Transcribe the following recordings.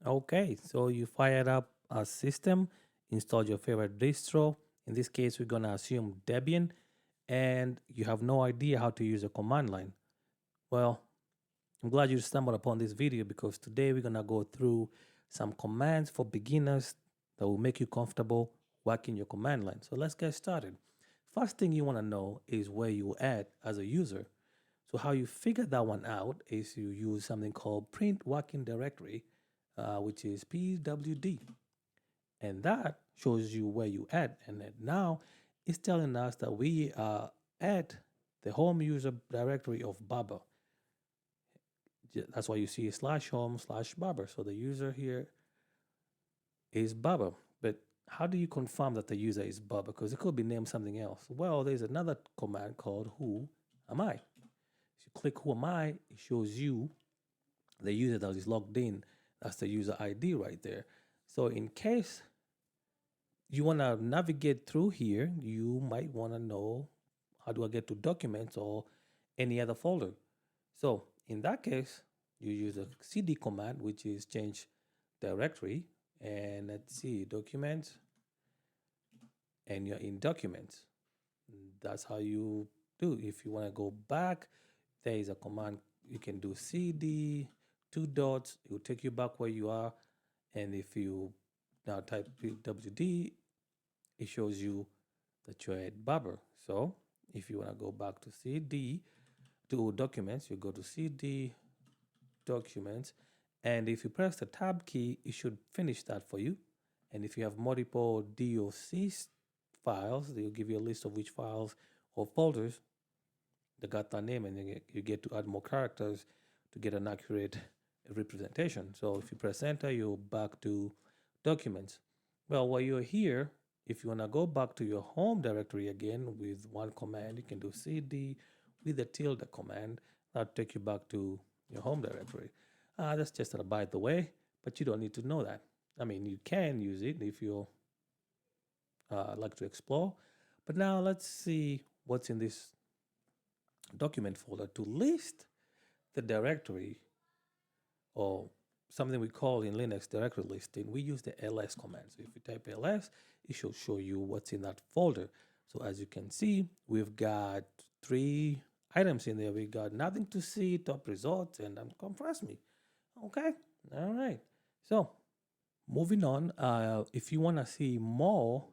Okay, so you fired up a system, installed your favorite distro. In this case, we're going to assume Debian, and you have no idea how to use a command line. Well, I'm glad you stumbled upon this video because today we're going to go through some commands for beginners that will make you comfortable working your command line. So let's get started. First thing you want to know is where you at as a user. So how you figure that one out is you use something called print working directory, which is pwd, and that shows you where you at. And then now it's telling us that we are at the home user directory of Baba. That's why you see slash home slash Baba. So the user here is Baba. But how do you confirm that the user is Baba? Because it could be named something else. Well, there's another command called who am I. If you click who am I, it shows you the user that is logged in. That's the user ID right there. So in case you want to navigate through here, you might want to know how do I get to documents or any other folder. So in that case, you use a cd command, which is change directory. And let's see, documents, and you're in documents. That's how you do. If you want to go back, there is a command. You can do cd, two dots, it will take you back where you are. And if you now type wd, it shows you that you're at Barber. So if you want to go back to CD, to documents, you go to CD, documents, and if you press the tab key, it should finish that for you. And if you have multiple DOC files, they'll give you a list of which files or folders that got that name, and you get to add more characters to get an accurate representation. So if you press enter, you're back to documents. Well, while you're here, if you want to go back to your home directory again with one command, you can do cd with the tilde command. That'll take you back to your home directory. That's just a by the way, but you don't need to know that. I mean, you can use it if you like to explore. But now let's see what's in this document folder to list the directory, or something we call in Linux directory listing. We use the ls command. So if you type ls, it should show you what's in that folder. So as you can see, we've got 3 items in there. We got nothing to see, top results, and compress me. Okay, all right. So moving on, if you want to see more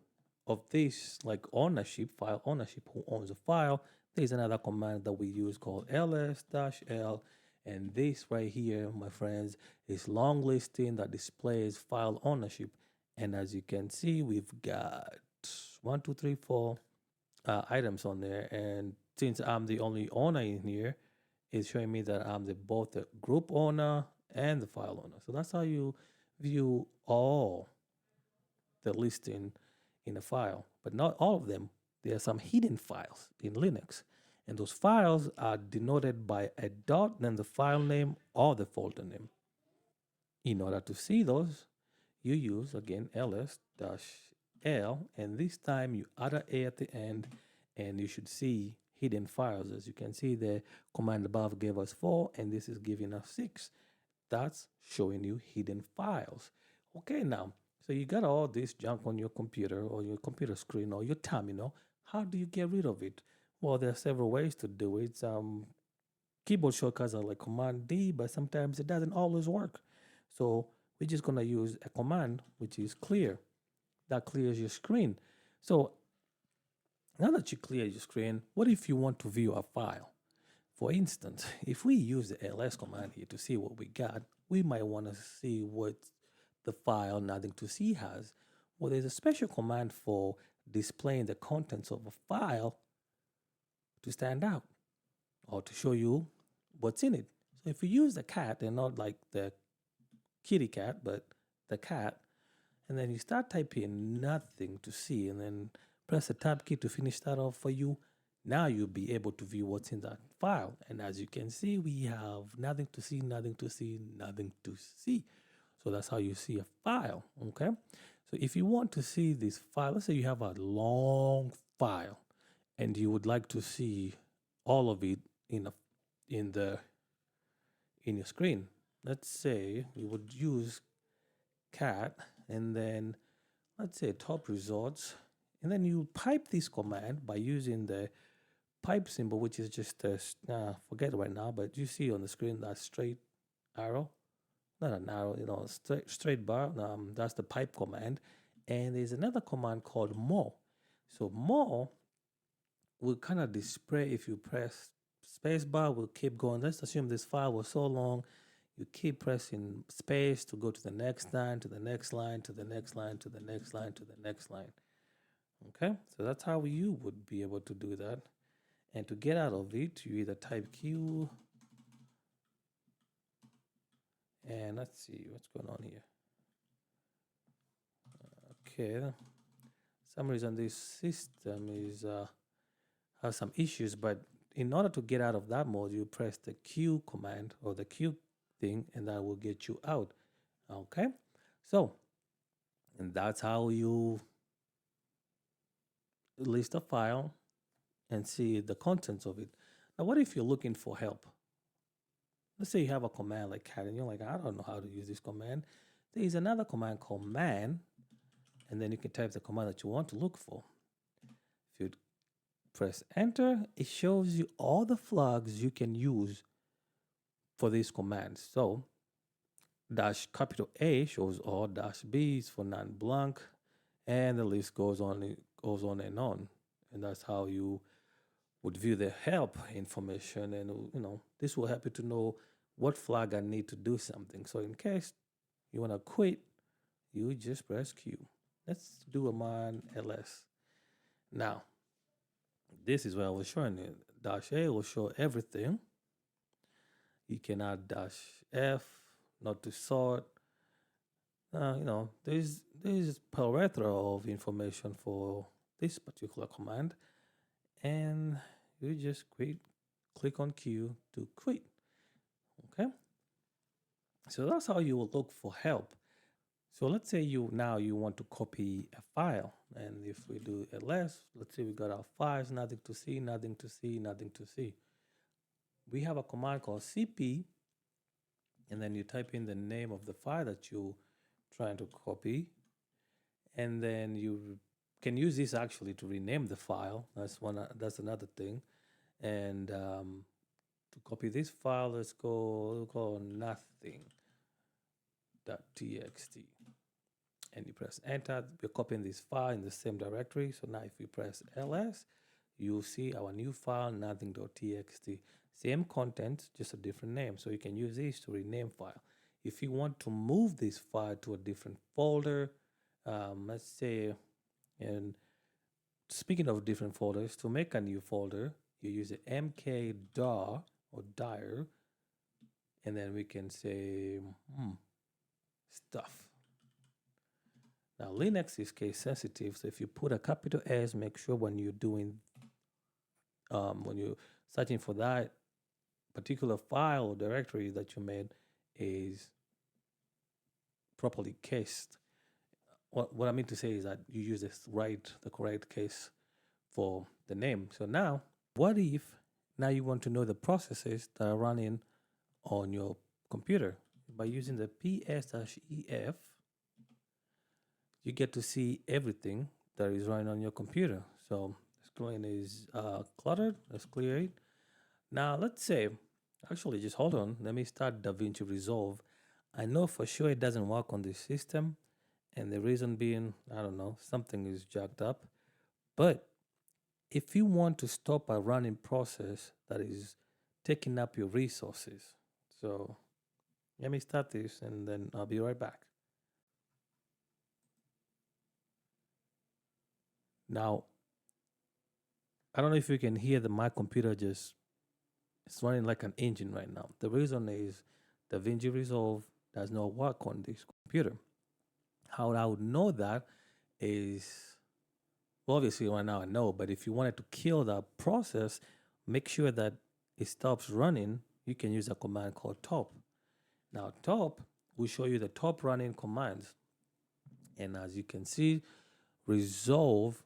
of this, like ownership, file ownership, who owns a file, there's another command that we use called ls-l. And this right here, my friends, is long listing that displays file ownership. And as you can see, we've got 1, 2, 3, 4 items on there. And since I'm the only owner in here, it's showing me that I'm both the group owner and the file owner. So that's how you view all the listing in a file, but not all of them. There are some hidden files in Linux, and those files are denoted by a dot, then the file name or the folder name. In order to see those, you use again ls-l, and this time you add an a at the end, and you should see hidden files. As you can see, the command above gave us 4, and this is giving us 6. That's showing you hidden files. Okay, now, so you got all this junk on your computer or your computer screen or your terminal. How do you get rid of it? Well, there are several ways to do it. Keyboard shortcuts are like Command D, but sometimes it doesn't always work. So we're just gonna use a command which is clear. That clears your screen. So now that you clear your screen, what if you want to view a file? For instance, if we use the ls command here to see what we got, we might want to see what the file nothing to see has. Well, there's a special command for displaying the contents of a file to stand out or to show you what's in it. So if you use the cat and not like the kitty cat, but the cat, and then you start typing nothing to see and then press the tab key to finish that off for you, now you'll be able to view what's in that file. And as you can see, we have nothing to see, nothing to see, nothing to see. So that's how you see a file, okay? So if you want to see this file, let's say you have a long file and you would like to see all of it in the in your screen. Let's say you would use cat, and then let's say top results, and then you pipe this command by using the pipe symbol, which is just a forget it right now, but you see on the screen that straight arrow, not an arrow, straight bar. That's the pipe command, and there's another command called more. So more will kind of display if you press spacebar. Will keep going. Let's assume this file was so long. You keep pressing space to go to the next line, to the next line, to the next line, to the next line, to the next line. Okay, so that's how you would be able to do that. And to get out of it, you either type Q, and let's see what's going on here. Okay, some reason this system is has some issues, but in order to get out of that mode, you press the Q command or the Q thing, and that will get you out. Okay, so and that's how you list a file and see the contents of it. Now, what if you're looking for help? Let's say you have a command like cat, and you're like, I don't know how to use this command. There is another command called man, and then you can type the command that you want to look for. If you press enter, it shows you all the flags you can use for these commands. So dash capital A shows all, dash B is for non-blank, and the list goes on and on. And that's how you would view the help information, and this will help you to know what flag I need to do something. So in case you want to quit, you just press Q. Let's do a man ls. Now, this is what I was showing you. Dash A will show everything. You can add dash F, not to sort. There's plethora of information for this particular command, and you just click on Q to quit. Okay, so that's how you will look for help. So let's say you want to copy a file, and if we do ls, let's say we got our files, nothing to see, nothing to see, nothing to see. We have a command called cp, and then you type in the name of the file that you're trying to copy, and then you can use this actually to rename the file. That's another thing. And to copy this file, we'll call nothing.txt. And you press enter. We're copying this file in the same directory. So now if we press ls, you'll see our new file, nothing.txt. Same content, just a different name. So you can use this to rename file. If you want to move this file to a different folder, let's say, and speaking of different folders, to make a new folder, you use the mkdir or dir, and then we can say stuff. Now, Linux is case sensitive, so if you put a capital S, make sure when you're searching for that particular file or directory that you made is properly cased. What I mean to say is that you use the correct case for the name. So now, what if now you want to know the processes that are running on your computer? By using the ps-ef, you get to see everything that is running on your computer. So the screen is cluttered. Let's clear it. Now let's say, actually just hold on. Let me start DaVinci Resolve. I know for sure it doesn't work on this system. And the reason being, I don't know, something is jacked up. But if you want to stop a running process that is taking up your resources, so let me start this and then I'll be right back. Now, I don't know if you can hear my computer it's running like an engine right now. The reason is DaVinci Resolve does not work on this computer. How I would know that is, well, obviously right now I know, but if you wanted to kill that process, make sure that it stops running, you can use a command called top. Now top will show you the top running commands. And as you can see, Resolve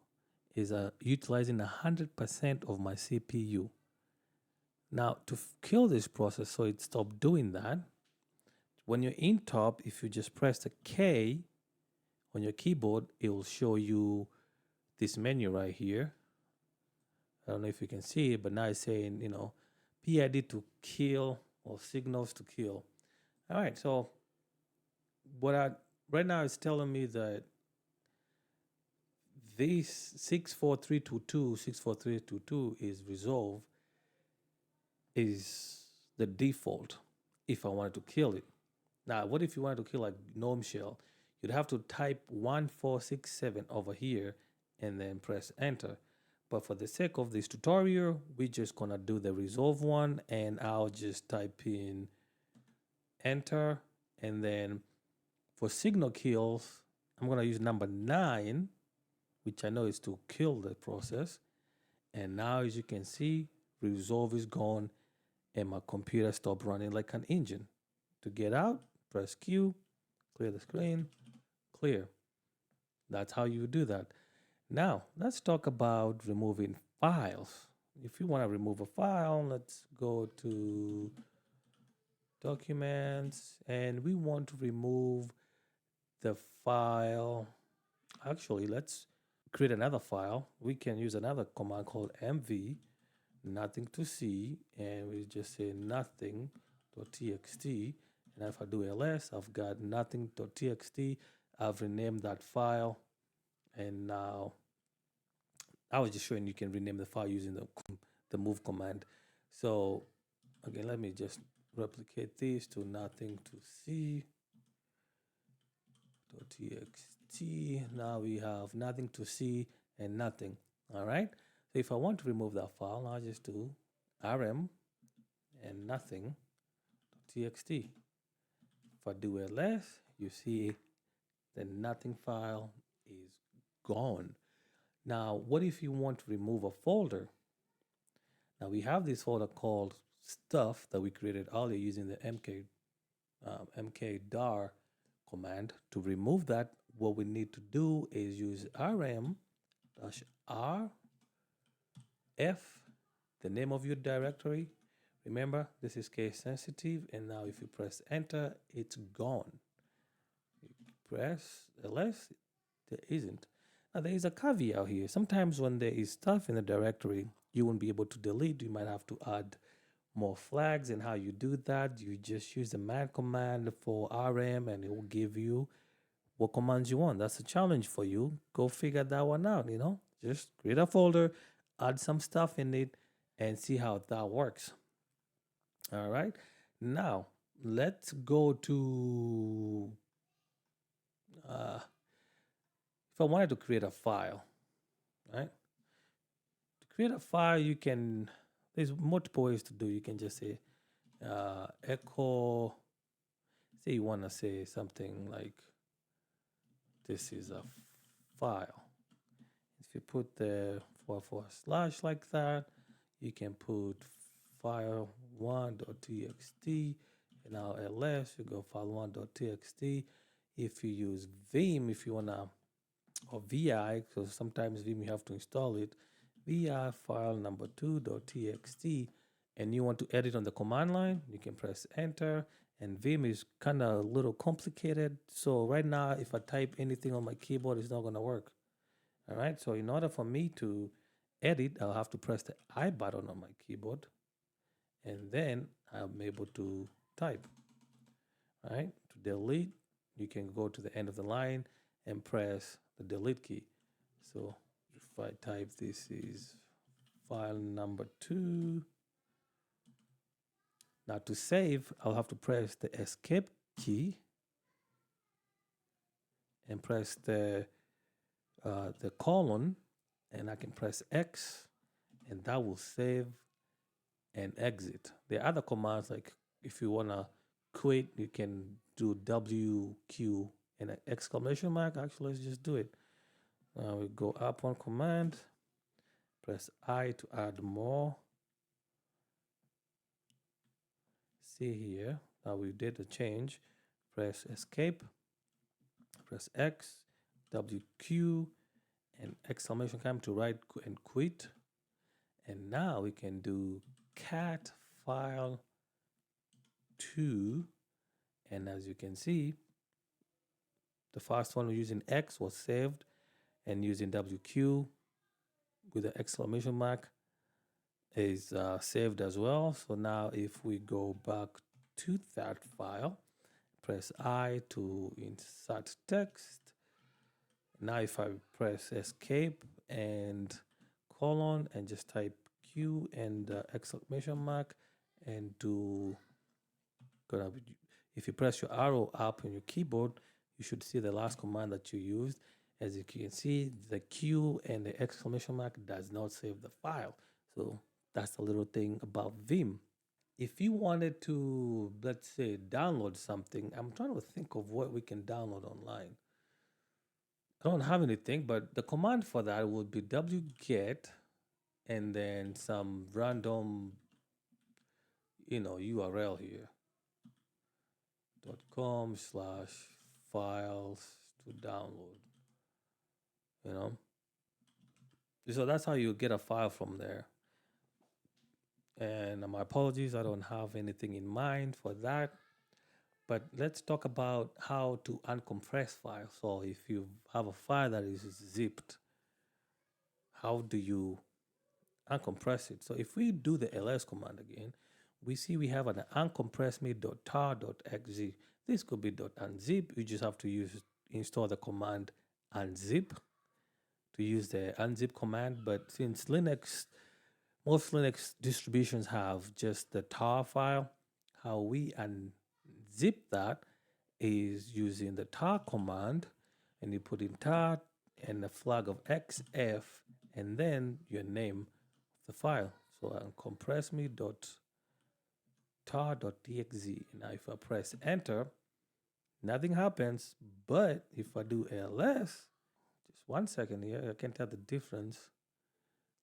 is utilizing 100% of my CPU. Now to kill this process so it stops doing that, when you're in top, if you just press the K on your keyboard, it will show you this menu right here. I don't know if you can see it, but now it's saying, PID to kill or signals to kill. All right, so right now it's telling me that this 64322 is resolved, is the default if I wanted to kill it. Now, what if you wanted to kill like GNOME shell? You'd have to type 1467 over here and then press enter. But for the sake of this tutorial, we're just gonna do the resolve one, and I'll just type in enter. And then for signal kills, I'm gonna use number 9, which I know is to kill the process. And now, as you can see, resolve is gone and my computer stopped running like an engine. To get out, press Q, clear the screen, clear. That's how you do that. Now, let's talk about removing files. If you want to remove a file, let's go to Documents, and we want to remove the file. Actually, let's create another file. We can use another command called mv, nothing to see, and we just say nothing.txt. And if I do ls, I've got nothing.txt. I've renamed that file, and now I was just showing you can rename the file using the move command. So again, let me just replicate this to nothing to see .txt. Now we have nothing to see and nothing. All right. So if I want to remove that file, I'll just do rm and nothing.txt. If I do ls, you see the nothing file is gone. Now, what if you want to remove a folder? Now we have this folder called stuff that we created earlier using the mkdir command. To remove that, what we need to do is use rm-r f, the name of your directory. Remember, this is case sensitive, and now if you press enter, it's gone. You press ls, there isn't. Now there is a caveat here. Sometimes when there is stuff in the directory, you won't be able to delete. You might have to add more flags, and how you do that, you just use the man command for rm, and it will give you what commands you want. That's a challenge for you. Go figure that one out. Just create a folder, add some stuff in it, and see how that works. All right, now let's go to if I wanted to create a file, right? To create a file, there's multiple ways to do. You can just say echo, say you want to say something like this is a file. If you put the // like that, you can put file1.txt, and now ls, you go file1.txt. If you use Vim, if you wanna, or vi, because sometimes Vim you have to install it, vi file number 2.txt, and you want to edit on the command line, you can press enter. And Vim is kind of a little complicated, so right now if I type anything on my keyboard, it's not going to work. All right, so in order for me to edit, I'll have to press the I button on my keyboard, and then I'm able to type. All right, to delete, you can go to the end of the line and press the delete key. So if I type this is file number 2. Now to save, I'll have to press the escape key and press the colon, and I can press X, and that will save and exit. The other commands, like if you wanna quit, you can do WQ and an exclamation mark. Actually, let's just do it. Now we go up one command, press I to add more. See here, now we did a change. Press escape, press X, WQ, and exclamation come to write and quit. And now we can do cat file 2, And as you can see, the first one using X was saved, and using WQ with the exclamation mark is saved as well. So now if we go back to that file, press I to insert text. Now if I press escape and colon and just type Q and exclamation mark and do, if you press your arrow up on your keyboard, you should see the last command that you used. As you can see, the Q and the exclamation mark does not save the file. So that's a little thing about Vim. If you wanted to, let's say, download something, I'm trying to think of what we can download online. I don't have anything, but the command for that would be wget and then some random, URL here. .com/files to download. So that's how you get a file from there. And my apologies, I don't have anything in mind for that. But let's talk about how to uncompress files. So if you have a file that is zipped, how do you uncompress it? So if we do the ls command again, we see we have an uncompressme.tar.xz. This could be .unzip. You just have to install the command unzip to use the unzip command. But since most Linux distributions have just the tar file, how we unzip that is using the tar command, and you put in tar and a flag of xf and then your name of the file. So uncompressme.tar.txt. Now if I press enter, nothing happens. But if I do ls, just 1 second here, I can tell the difference.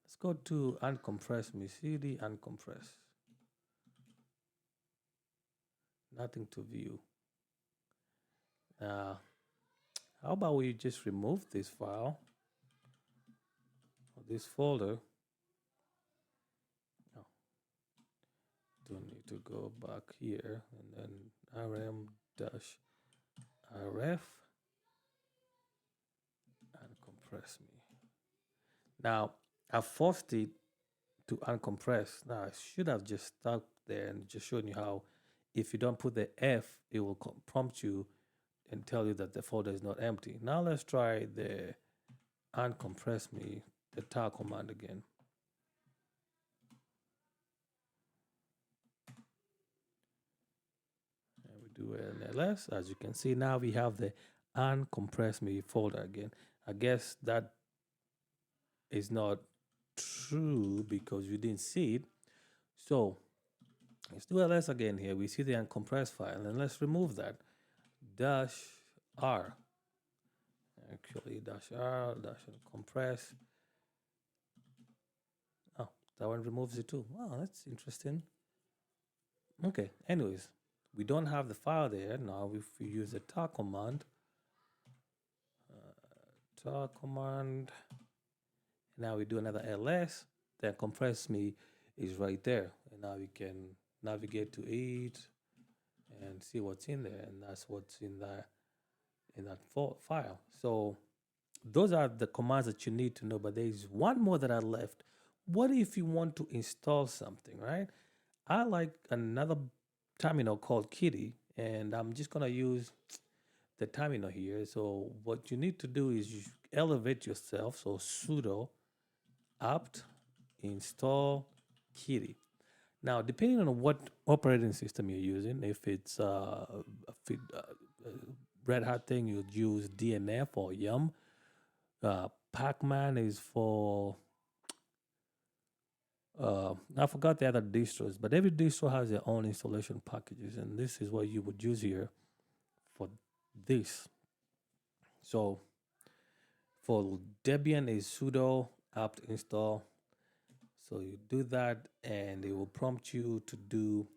Let's go to uncompress me, cd uncompress. Nothing to view. How about we just remove this file or this folder? No, don't need to go back here and then rm-rf uncompress me. Now I forced it to uncompress. Now I should have just stopped there and just shown you how if you don't put the F, it will prompt you and tell you that the folder is not empty. Now let's try the uncompress me, the tar command again. And we do an ls. As you can see, now we have the uncompress me folder again. I guess that is not true because you didn't see it. So let's do ls again here. We see the uncompressed file, and let's remove that. -r. Actually, -r, -compress. Oh, that one removes it too. Wow, that's interesting. Okay, anyways, we don't have the file there. Now if we use the tar command, now we do another ls, then compress me is right there. And now we can navigate to it and see what's in there. And that's what's in that file. So those are the commands that you need to know, but there's one more that I left. What if you want to install something, right? I like another terminal called Kitty, and I'm just gonna use the terminal here. So what you need to do is you elevate yourself. So sudo apt install Kitty. Now, depending on what operating system you're using, if it's Red Hat thing, you'd use DNF or Yum. Pacman is for I forgot the other distros, but every distro has their own installation packages, and this is what you would use here for this. So for Debian is sudo apt install. So you do that, and it will prompt you to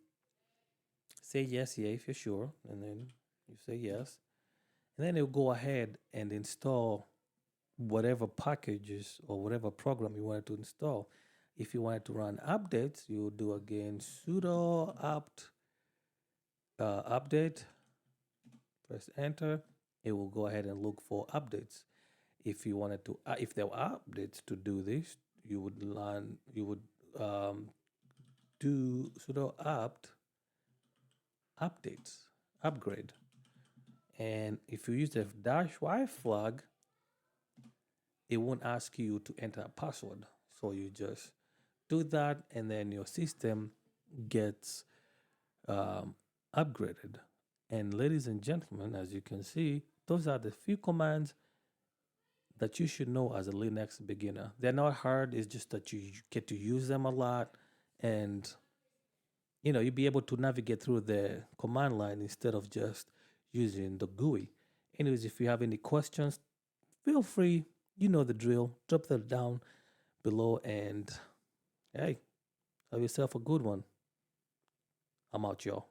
say yes here if you're sure, and then you say yes, and then it will go ahead and install whatever packages or whatever program you wanted to install. If you wanted to run updates, you do again sudo apt update, Press enter. It will go ahead and look for updates. If you wanted to, if there were updates to do this, you would do sudo apt updates upgrade. And if you use the -y flag, it won't ask you to enter a password. So you just do that, and then your system gets upgraded. And ladies and gentlemen, as you can see, those are the few commands that you should know as a Linux beginner. They're not hard, it's just that you get to use them a lot, and you'll be able to navigate through the command line instead of just using the GUI. Anyways, if you have any questions, feel free, you know the drill, drop them down below, and hey, have yourself a good one. I'm out, y'all.